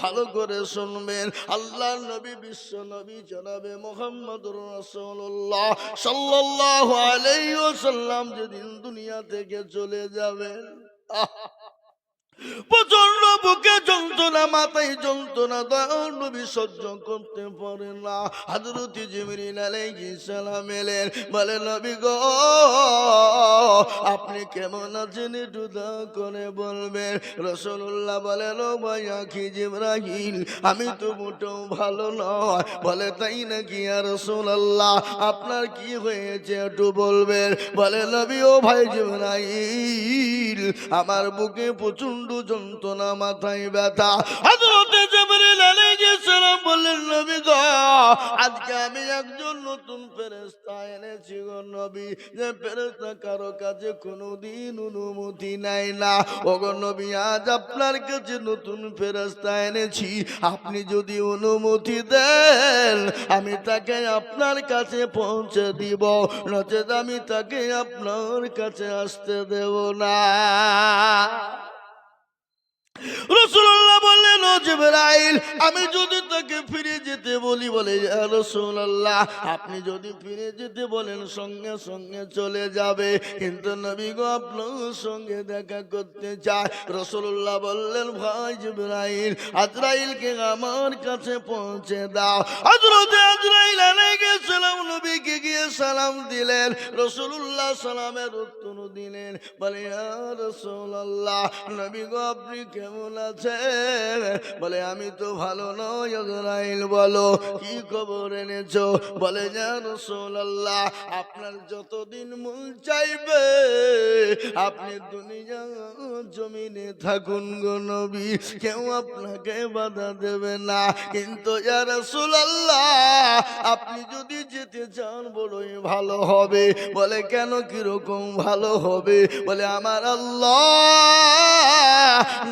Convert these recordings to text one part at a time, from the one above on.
ভালো করে শুনবেন। আল্লাহর নবী বিশ্ব নবী জনাবে মুহাম্মদুর রাসূলুল্লাহ সাল্লাল্লাহু আলাইহি ওয়াসাল্লাম যেদিন দুনিয়া থেকে চলে যাবেন, প্রচন্ড বুকে যন্ত্রণা, মাথায় যন্ত্রণা, দয়াল নবী সহ্য করতে পারে না। হযরত জিবরিল আলাইহিস সালাম এলেন, বলে নবী গো আপনি কেমন আছেন একটু দয়া করে বলবেন। রাসূলুল্লাহ বলেন, ও ভাই আখি জিবরাইল, আমি তো মোটেও ভালো নয়। বলে তাই নাকি ইয়া রাসূলুল্লাহ, আপনার কি হয়েছে একটু বলবেন। বলে নবী ও ভাই জিবরাইল, আমার বুকে প্রচন্ড যন্ত্রণা, মাথায় ব্যথা। হযরত জিবরিল আলাইহিস সালাম বললেন, নবী গো আজকে আমি একজন নতুন ফেরেশতা এনেছি গো নবী, যে ফেরেশতা কারো কাছে কোনোদিন অনুমতি নেয় না। ওগো নবী আজ আপনার কাছে নতুন ফেরেশতা এনেছি, আপনি যদি অনুমতি দেন আমি তাকে আপনার কাছে পৌঁছে দিব, নচেত আমি তাকে আপনার কাছে আসতে দেব না। রাসূলুল্লাহ বললেন, ও জিবরাইল আমি যদি তাকে ফিরে যেতে বলি, বলে ইয়া রাসূলুল্লাহ আপনি যদি ফিরে যেতে বলেন সঙ্গে সঙ্গে চলে যাবে, কিন্তু নবী গো আপনার সঙ্গে দেখা করতে চায়। রাসূলুল্লাহ বললেন, ভাই জিবরাইল আজরাইলকে আমার কাছে পৌঁছে দাও। হযরত আজরাইল আলাইহিস সালাম নবীকে গিয়ে সালাম দিলেন। রাসূলুল্লাহ সালামের উত্তর দিলেন, বলে ইয়া রাসূলুল্লাহ নবী গো আপনি কেমন আছেন। বলে আমি তো ভালো নই। আজরাইল বলো কি খবর এনেছো। বলে ইয়া রাসূলুল্লাহ আপনার যতদিন মন চাইবে আপনি দুনিয়া জমিনে থাকুন গো নবী, কেউ আপনাকে বাধা দেবে না, কিন্তু ইয়া রাসূলুল্লাহ আপনি যদি যেতে চান বড়ই ভালো হবে। বলে কেন, কিরকম ভালো হবে। বলে আমার আল্লাহ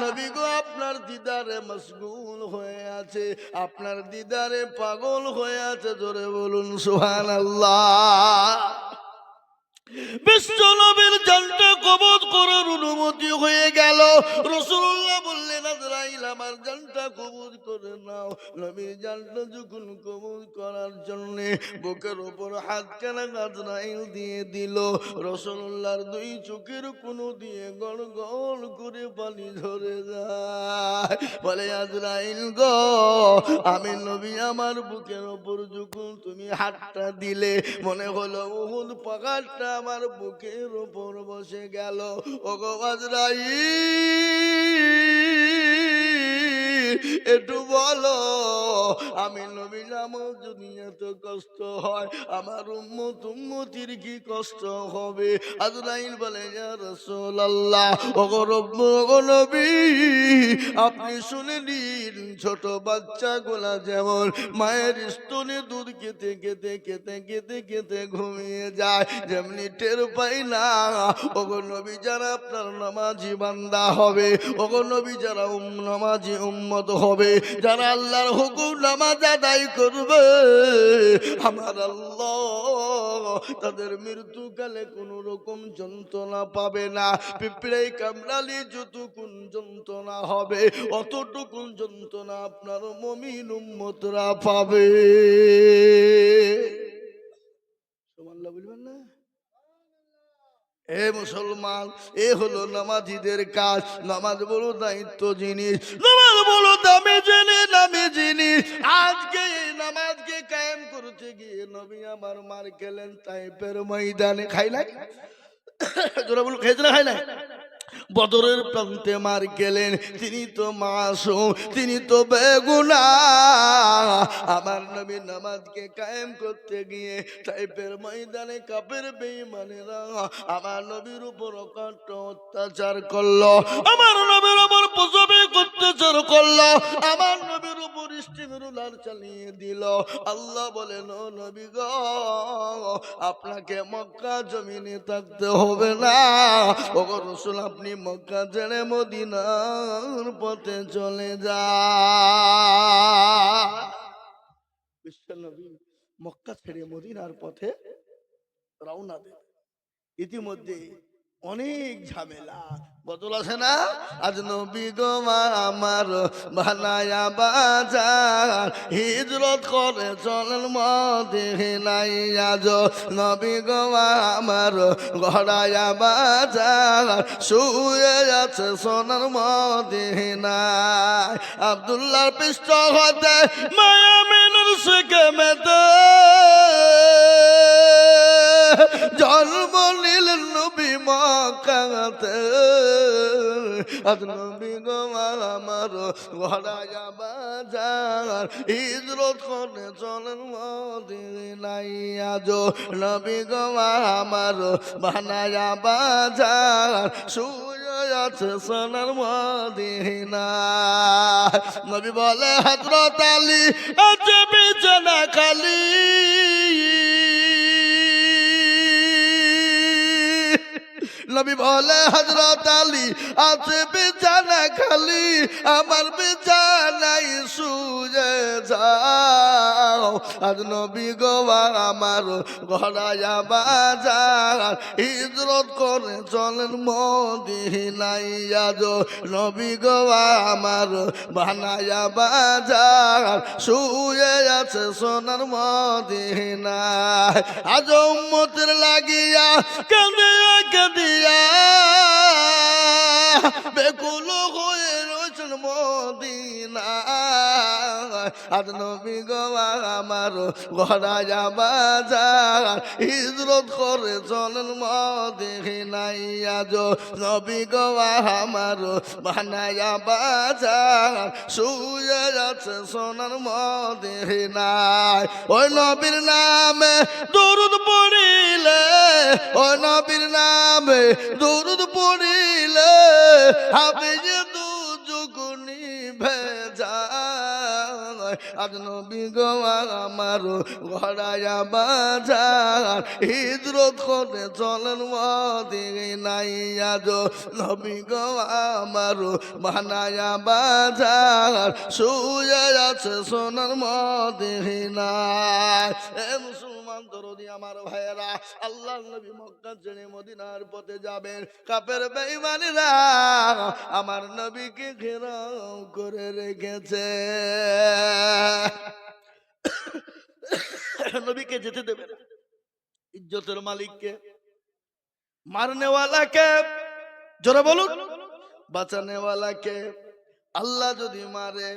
নবী গো আপনার দিদারে মশগুল হয়ে আছে, আপনার দিদারে পাগল হয়ে আছে। জোরে বলুন সুবহানাল্লাহ। বিশ্ব নবীর জানটা কবজ করার অনুমতি হয়ে গেল। রাসূলুল্লাহ বললেন, আজরাইল আমার জানটা কবজ করে নাও। নবীর জানটা যখন কবজ করার জন্য বুকের উপর হাতখানা আজরাইল দিয়ে দিল, রাসূলুল্লাহর দুই চোখের কোণ দিয়ে গড় গড় করে পানি ঝরে যায়। বলে আজরাইল গো আমি নবী আমার বুকের উপর যখন তুমি হাতটা দিলে মনে হলো উহুদ পাহাড়টা আমার বুকের উপর বসে গেল। ওগো আজরাইল একটু বলো আমি নবী আমার যদি এত কষ্ট হয় আমার উম্মতির কি কষ্ট হবে। আজরাইল বলে ইয়া রাসূলুল্লাহ ওগো নবী আপনি শুনে নিন, ছোট বাচ্চাগুলা যেমন মায়ের স্তনে দুধ খেতে খেতে খেতে খেতে খেতে ঘুমিয়ে যায়, যেমনি টের পাই না ওগো নবী যারা আপনার নামাজি বান্দা হবে, ওগো নবী যারা নামাজি উম্মত হবে, যারা আল্লাহর হুকুম নামাজ আদায় করবে, আমার আল্লাহ তাদের মৃত্যুকালে কোন রকম যন্ত্রণা পাবে না। পিঁপড়ে কামড়ালে যতটুকুন যন্ত্রণা হবে অতটুকুন যন্ত্রণা আপনার মুমিন উম্মতরা পাবে। সুবহানাল্লাহ বলবেন না? এ মুসলমান, এ হলো নামাজীদের কাজ। নামাজ বড় দায়িত্ব জিনিস, নামাজ বড় দামি জিনিস, দামি জিনিস। আজকে এই নামাজকে কায়েম করতে গিয়ে নবী আমার মার খেলেন তাইফের ময়দানে। খাই নাই? জোরা বল, খেয়েছে না খাই নাই? বদরের প্রান্তে মার গেলেন, তিনি তো মাসুম, তিনি তো বেগুনাহ। আমার নবী নামাজকে কায়েম করতে গিয়ে তাইফের ময়দানে কাফের বেঈমানেরা আমার নবীর উপর অকাট্য অত্যাচার করলো, আমার নবীর উপর প্রসবে অত্যাচার করলো, আমার নবীর উপর ইস্তিগফার চালিয়ে দিল। আল্লাহ বলেন, ও নবী গো আপনাকে মক্কা জমিনে থাকতে হবে না। ওগো রাসূল আপনি মক্কা ছেড়ে মদিনার পথে চলে যান। বিশ্বনবী মক্কা ছেড়ে মদিনার পথে রওনা দেন। ইতিমধ্যে অনেক ঝামেলা বদল আছে না। আজ নবী গো আমার বানায়া বাজার হিজরত করে চলেন মদিনায়। আজ নবী গো আমার গড়ায়া বাজার শুয়ে আছে সোনার মদিনায়। আব্দুল্লাহর পৃষ্ঠ হতে মায়া মিনুর শিখে মেতে জন্ম নিলেন নবী মক্কাতে। আজ নবী গো আমার ঘোড়ায়া বাজার হিজরত করে চলেন মদিনায়। আজ নবী গো আমার বানায়া বাজার শুয়ে আছে সোনার মদিনায়। নবী বলে হযরত আলী আছে বিছানা খালি। নবী বলে হযরত আলী আছে বিছানা খালি, আমার বিছানায় শুয়ে যাও। আজ নবী গো আমার ঘোড়ায়া বাজার হিজরত করে চলেন মদিনায়। আজ নবী গো আমার বানায়া বাজার শুয়ে আছে সোনার মদিনায়। আজ উম্মতের লাগিয়া কাঁদে কাঁদিয়া বেকুল হয়ে রয়েছেন মদিনায়। আজ নবী গো আমার ঘোড়ায়া বাজার হিজরত করে চলেন মদিনায়। আজ নবী গো আমার বানায়া বাজার শুয়ে আছে সোনার মদিনায়। ওই নবীর নামে দরুদ পড়িলে, ওই নবীর নামে দরুদ পড়িলে হবে যে দুজগুনি ভেজায়। আজ নবী গো আমার ঘোড়ায়া বাজার হিজরত করে চলেন মদিনায়। আজ নবী গো আমার বানায়া বাজার শুয়ে আছে সোনার মদিনায়। এ মুসলমান দরদি আমার ভাইয়েরা, আল্লাহর নবী মক্কা ছেড়ে মদিনার পথে যাবেন। কাফের বেঈমানেরা আমার নবীকে ঘেরাও করে রেখেছে, নবীকে যেতে দেবে না। ইজ্জতের মালিককে, মারনেওয়ালাকে, জোরে বলুন, বাঁচানেওয়ালাকে আল্লাহ যদি মারে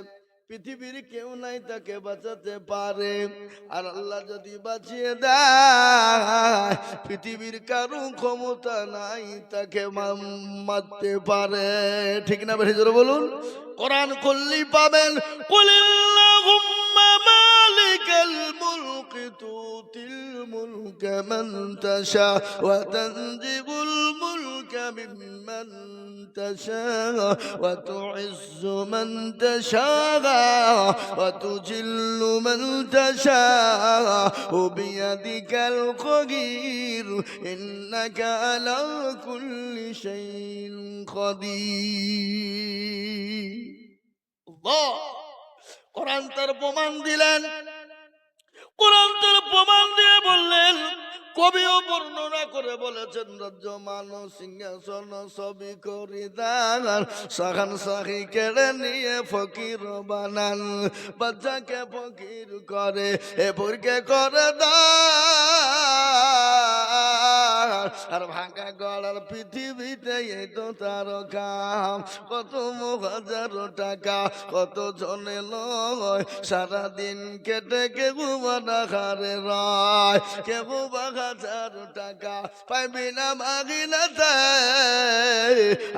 পৃথিবীর কেউ নাই তাকে বাঁচাতে পারে। আর আল্লাহ যদি বাঁচিয়ে দেয় পৃথিবীর কারো ক্ষমতা নাই তাকে মারতে পারে। ঠিক না বেশি জোরে বলুন। কোরআন খুললেই পাবেন কুলিল্লাহুম্মা মালিকাল মুলকি তুতিল মুলকা মান তাশা ওয়া তানজিবুল মুলকা মিম্মান তাশা ওয়া তুইজ্জু মান তাশা ওয়া তুজিল্লু মান তাশা বিয়াদিকাল খায়র ইন্নাকা আলা কুল্লি শাইইন কাদির। কোরআন তার প্রমাণ দিলেন, কোরআন তার প্রমাণ দিয়ে বললেন, কবিও বর্ণনা করে বলেছেন, রাজ্য মানো সিংহাসন সবই করি দান, সাহান সাহি কেড়ে নিয়ে ফকির বানান, বাচ্চাকে ফকির করে এ বুরকে করে দান। আর ভাঙা গড়ার পৃথিবীতে এই তো তার কাম, কত হাজারো টাকা কত জনে লয়, সারাদিন কেটে কেউ বানাখারে রয়, কেউ বা 1000 টাকা পাইবি না মাগিনাতে,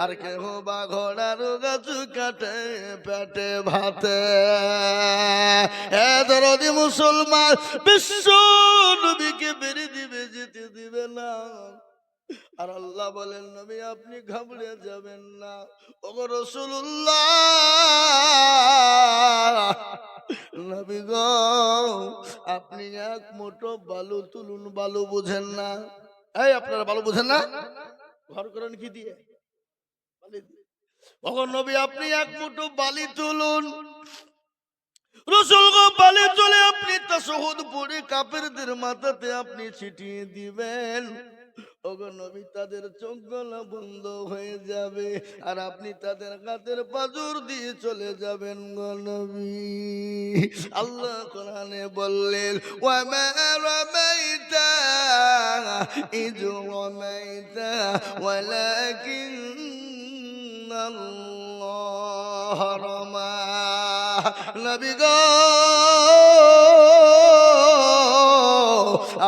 আর কেউ বা ঘোড়ার গাছ কাটে পেটে ভাতে। এ দরদি মুসলমান, বিশ্ব নবীকে বেরিয়ে দিবে, যেতে দিবে না। আর আল্লাহ বলেন, নবী আপনি ঘাবড়ে যাবেন না। ওগো রাসূলুল্লাহ, নবী গো আপনি এক মুঠো বালু তুলুন। বালু বুঝেন না? এই আপনারা বালু বুঝেন না? ঘর করেন কি দিয়ে? বালি দিয়ে। ওগো নবী আপনি এক মুঠো বালি তুলুন। রাসূল গো বালি তুলে আপনি তাশাহুদ পড়ে কাফেরদের মাথাতে আপনি ছিটিয়ে দিবেন। ওগো নবী তাদের চোখগুলো বন্ধ হয়ে যাবে আর আপনি তাদের কাদের পাজর দিয়ে চলে যাবেন গো নবী। আল্লাহ কোরআনে বললেন ওয়া মা রামাইতা ইয রামাইতা ওয়ালাকিন্নাল্লাহ রামা। নবী গো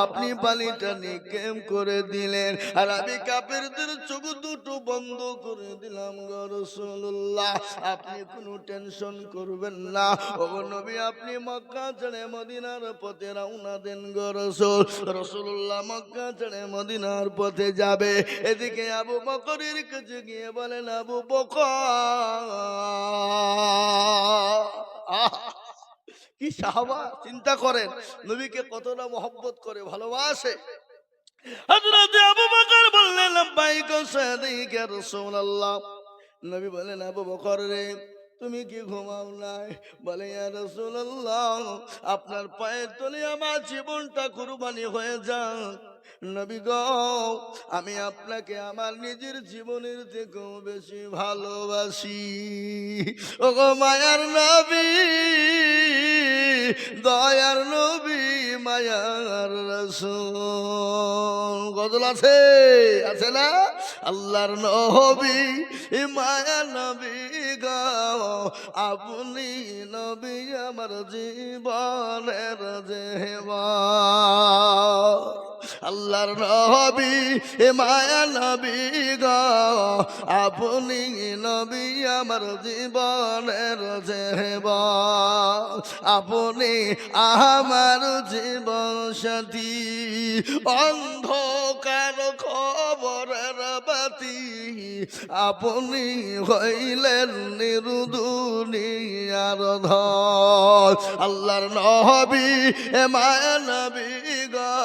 আপনি পানিটা নিক্ষেপ করে দিলেন আর আমি কাফেরদের চোখ দুটো বন্ধ করে দিলাম গো রাসূলুল্লাহ। আপনি কোনো টেনশন করবেন না ওগো নবী। আপনি মক্কা ছেড়ে মদিনার পথে রওনা দেন গো রাসূল। রাসূলুল্লাহ মক্কা ছেড়ে মদিনার পথে যাবে, এদিকে আবু বকরের কাছে গিয়ে বলেন আবু বকর। কি সাহাবা, চিন্তা করেন নবীকে কতটা মহব্বত করে ভালোবাসে। হযরত আবু বকর বললেন লাব্বাইক সাদিক ইয়া রাসূলুল্লাহ। নবী বলেন আবু বকর রে তুমি কি ঘুমাও নাই? বলে ইয়া রাসূলুল্লাহ আপনার পায়ের তলে আমার জীবনটা কুরবানি হয়ে যাক। নবী গো আমি আপনাকে আমার নিজের জীবনের থেকেও বেশি ভালোবাসি। ওগো মায়ার নবী, দয়ার নবী, মায়ার রাসূল। গজল আছে আছে না? আল্লাহর নবী মায়ার নবী গো আপনি নবী আমার জীবনের জীবন। আল্লাহর নবী মায়া নবী গো আপনি নবী আমার জীবনের জীবন। আপনি আমার জীবন সাথী, অন্ধকার খবরের বাতি। আপনি হইলেন নিরুদুনিয়ার ধন। আল্লাহর নবী মায়া নবী গো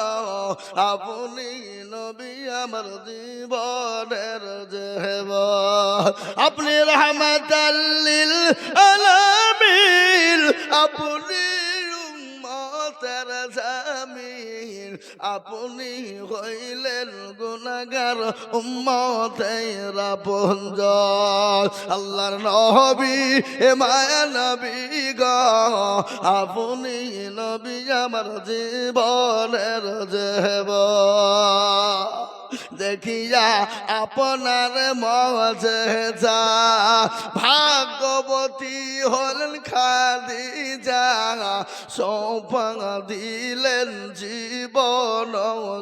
আপনি নবী আমার জীবনের জীবন। আপনি রাহমাতাল লিল আলামিন, আপনি উম্মতের জামিন। আপনি হইলেন গুনাহগার উম্মতের আপনজন। আল্লাহর নবী মায়া নবী গো আপনি নবী আমার জীবনের জীবন। দেখিয়া আপনার মজেজা ভাগ্যবতী হলেন খাদিজা। সৌপা দিলেন জীবন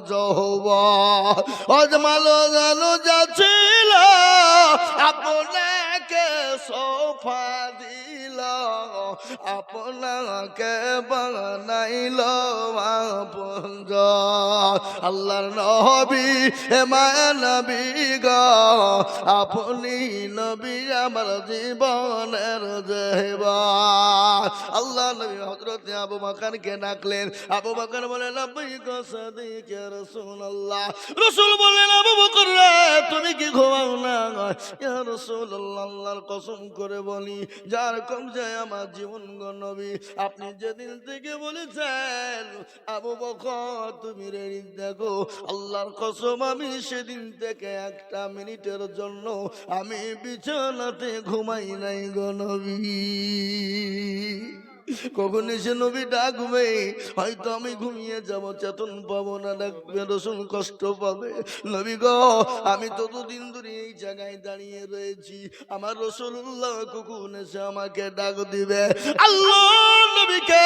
যৌবন। অজমালো জানো যাচ্ছিল আপনাকে সোফা দিল, আপনাকে বানাইল আপনজন। আল্লাহর নবী মায়া নবী গো আপনি নবী আমার জীবনের জীবন। আল্লাহ নবী হযরত আবু বকরকে ডাকলেন। আবু বকর বলেন লাব্বাইক সাদিক ইয়া রাসূলুল্লাহ। রাসূল বলেন আবু বকর তুমি কি ঘুমাও না? ইয়া রাসূলুল্লাহ আল্লাহর কসম করে বলি যার কবজায় আমার জীবন গো নবী, আপনি যেদিন থেকে বলেছেন আবু বকর তুমি রেডি দেখো, আল্লাহর কসম আমি সেদিন থেকে একটা মিনিটের জন্য আমি বিছানাতে ঘুমাই নাই গো নবী। কখন এসে নবী ডাকবে, হয়তো আমি ঘুমিয়ে যাব, চেতন পাবো না, ডাকবে রসুল কষ্ট পাবে। নবী গো আমি ততদিন ধরে এই জায়গায় দাঁড়িয়ে রয়েছি, আমার রাসূলুল্লাহ কখন এসে আমাকে ডাক দিবে। আল্লাহ নবীকে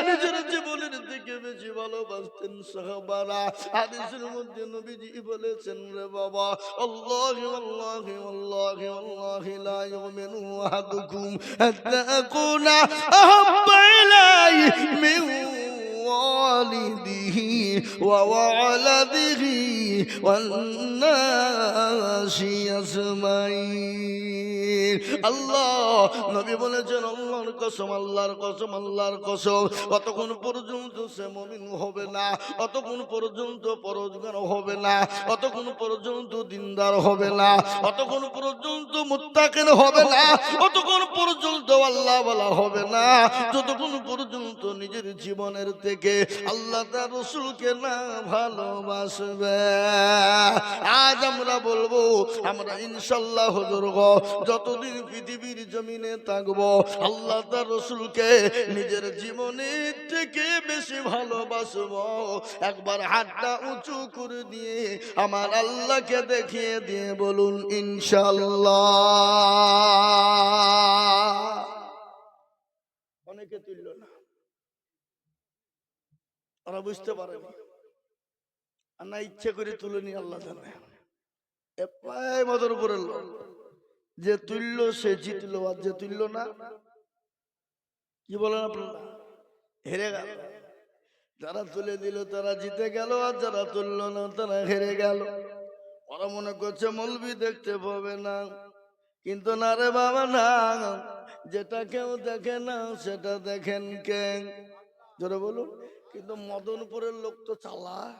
নিজের জীবনের থেকে বেশি ভালোবাসতেন সাহাবারা। হাদিসের মধ্যে নবীজি বলেছেন রে বাবা আল্লাহি আল্লাহি আল্লাহি আল্লাহি লা ইউমিনু আহাদুকুম হাত্তা আকুনা আহাব্বা ইলাইহি মিন ওয়ালিদিহি ওয়া ওয়ালাদিহি ওয়ান নাসি আজমাইন। দিন। আল্লাহ নবী বলেছেন আল্লাহর কসম, আল্লাহর কসম, আল্লাহর কসম, অতক্ষণ পর্যন্ত সে মুমিন হবে না, অতক্ষণ পর্যন্ত পরহেজগার হবে না, অতক্ষণ পর্যন্ত দিনদার হবে না, অতক্ষণ পর্যন্ত মুত্তাকিন হবে না, অতক্ষণ পর্যন্ত আল্লাহ ওয়ালা হবে না, যতক্ষণ পর্যন্ত নিজের জীবনের থেকে আল্লাহ তার রাসূলকে না ভালোবাসবে। আজ আমরা বলবো আমরা ইনশাআল্লাহ হুজুর গো যতদিন পৃথিবীর জমিনে থাকবো আল্লাহ তার রাসূলকে নিজের জীবনের থেকে বেশি ভালোবাসবো। একবার হাতটা উঁচু করে দিয়ে আমার আল্লাহকে দেখিয়ে দিয়ে বলুন ইনশাআল্লাহ। অনেকে তুলল না, ওরা বুঝতে পারেনি, আর না ইচ্ছে করে তুলেনি আল্লাহ জানে। এপাই মদর উপরে যে তুললো সে জিতলো, আর যে তুললো না কি বলেন আপনারা হেরে গেল। যারা তুলে দিল তারা জিতে গেল, আর যারা তুললো না তারা হেরে গেল। ওরা মনে করছে মৌলবি দেখতে পাবে না, কিন্তু না রে বাবা না, যেটা কেউ দেখে না সেটা দেখেন কে, জোরে বলুন। কিন্তু মদনপুরের লোক তো চালাক,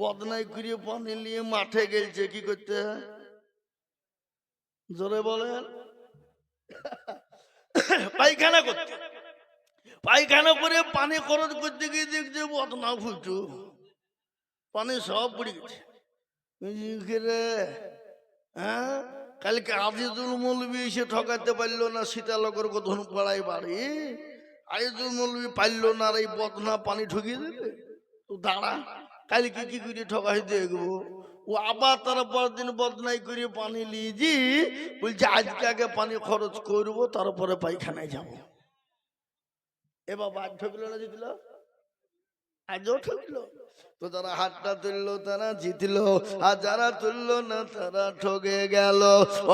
বদনাই করিয়ে পানি নিয়ে মাঠে গেলছে কি করতে, জোরে বলেন, পায়খানা করতে। পায়খানা করে পানি খরচ করতে গিয়ে দেখছে বদনা ফুটু, পানি সব পড়ে গেছে। হ্যাঁ, কালকে আজিজুল মৌলবি এসে ঠকাতে পারলো না, সীতালগর ধন পাড়ায় বাড়ি, আজিজুল মৌলবি পারলো না, আর এই বদনা পানি ঠকিয়ে দেবে। তো দাঁড়া, কালকে কি করে ঠকাই দেখবো। ও আবার তারা পরদিন বদনাই করে পানি লিয়েছি, বলছে আজকে আগে পানি খরচ করবো তারপরে পায়খানায় যাবো। এ বাবা আজ ঠকলো না জিতলো, আজও ঠকলো। তো যারা হাতটা তুললো তারা জিতলো, আর যারা তুললো না তারা ঠকে গেল।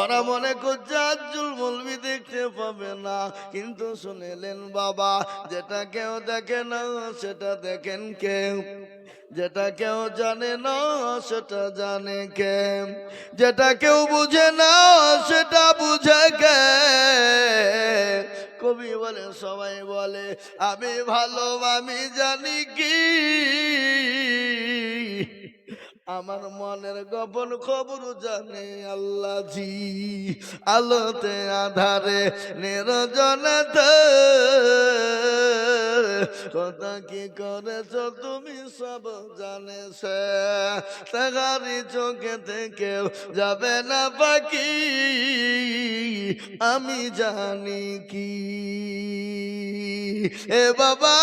ওরা মনে করছে আজুল মৌলবি দেখতে পাবে না, কিন্তু শুনেলেন বাবা, যেটা কেউ দেখে না সেটা দেখেন কেউ, যেটা কেউ জানে না সেটা জানে কে, যেটা কেউ বুঝে না সেটা বুঝে কে। কবি বলে সবাই বলে আমি ভালো আমি জানি কি, আমার মনের গোপন খবর জানে আল্লাহ জি। আলোতে আধারে নিরজনেতে কথা কি করেছ তুমি সব জানেছ, তাহারি চোখে থেকে যাবে না বাকি, আমি জানি কি। এ বাবা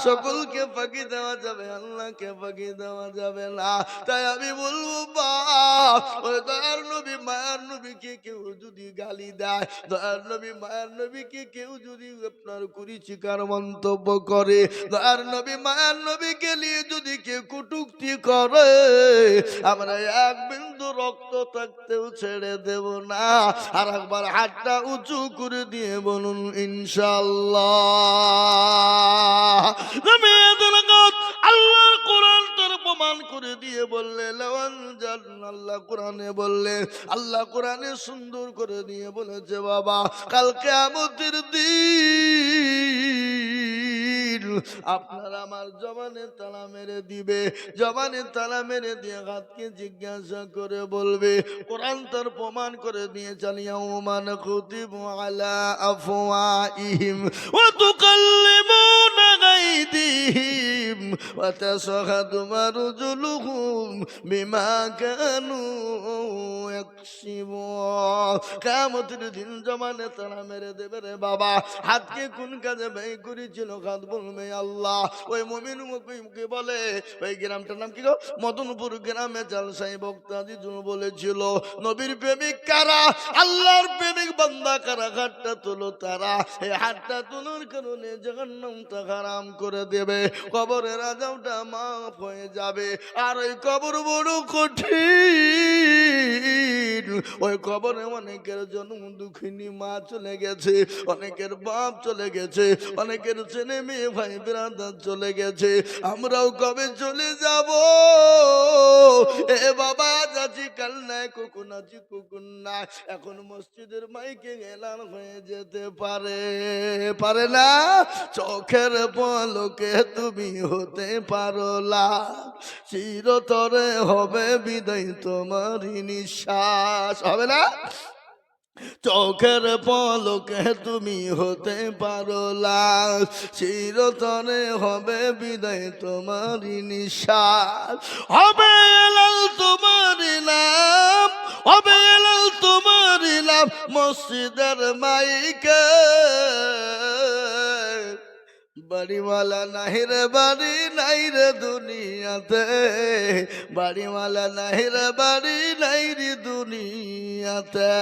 সকলকে ফাঁকি দেওয়া যাবে, আল্লাহকে ফাঁকি দেওয়া যাবে না। তাই আমি বলবো বাপ, ওই দয়ার নবী মায়ার নবীকে কেউ যদি গালি দেয়, দয়ার নবী মায়ার নবীকে কেউ যদি আপনার কুরুচিকর মন্তব্য করে, দয়ার নবী মায়ার নবীকে নিয়ে যদি কেউ কটূক্তি করে, আমরা এক বিন্দু রক্ত থাকতেও ছেড়ে দেব না। আর একবার হাতটা উঁচু করে দিয়ে বলুন ইনশাআল্লাহ। আল্লাহর কোরআন তার প্রমাণ করে দিয়ে বললে, আল্লাহ কোরআনে বললে, আল্লাহ কোরআনে সুন্দর করে দিয়ে বলেছে বাবা, কাল কিয়ামতের দিন আপনার আমার জবানে তালা মেরে দিবে, জবানে তালা মেরে দিয়ে হাতকে জিজ্ঞাসা করে বলবে, কোরআন তার প্রমাণ করে দিয়ে চালিয়া ওমান খুতিবু আলা আফওয়াইহিম ওয়া তুকাল্লিমুনা গায়দিহিম ওয়া তাশহাদু আরজুলুহুম বিমা কানু ইয়াকসিবুন। কিয়ামতের দিন জবানে তালা মেরে দেবে রে বাবা, হাতকে কোন কাজে ব্যয় করেছিল, হাত বলবে আল্লাহ। ওই মুমিন মুখে বলে, ওই গ্রামটার নাম কি গো, মদনপুর গ্রামে জালসাই বক্তা জিজুল বলেছিল, নবীর প্রেমিক কারা, আল্লাহর প্রেমিক বান্দা কারা, হাতটা তুলো তারা। এই হাতটা তোলার কারণে জাহান্নামটা হারাম করে দেবে, কবরের আযাবটা মাফ হয়ে যাবে। আর ওই কবর বড় কঠিন, দিন ওই কবরে অনেকের জন্ম দুঃখিনী মা চলে গেছে, অনেকের বাপ চলে গেছে, অনেকের ছেলে মেয়ে ভাই বিরাদার চলে গেছে। আমরাও কবে চলে যাব? এ বাবা যাচ্ছি কাল নাই, কখন আছি কখন না। এখন মসজিদের মাইকে এলান হয়ে যেতে পারে, পারে না? চোখের পলকে তুমি হতে পারো লাখ, চিরতরে হবে বিদায় তোমারই নিঃশ্বাস, হবে না? চোখের পলকে তুমি হতে পারো লাখ, চিরতরে হবে বিদায় তোমারই নিঃশ্বাস। হবে লাল তোমারই নাম, হবে লাল তোমারই নাম মসজিদের মাইকে। বাড়িওয়ালা নাই রে বাড়ি নাই রে দুনিয়াতে, বাড়িওয়ালা নাই রে বাড়ি নাই রে দুনিয়াতে।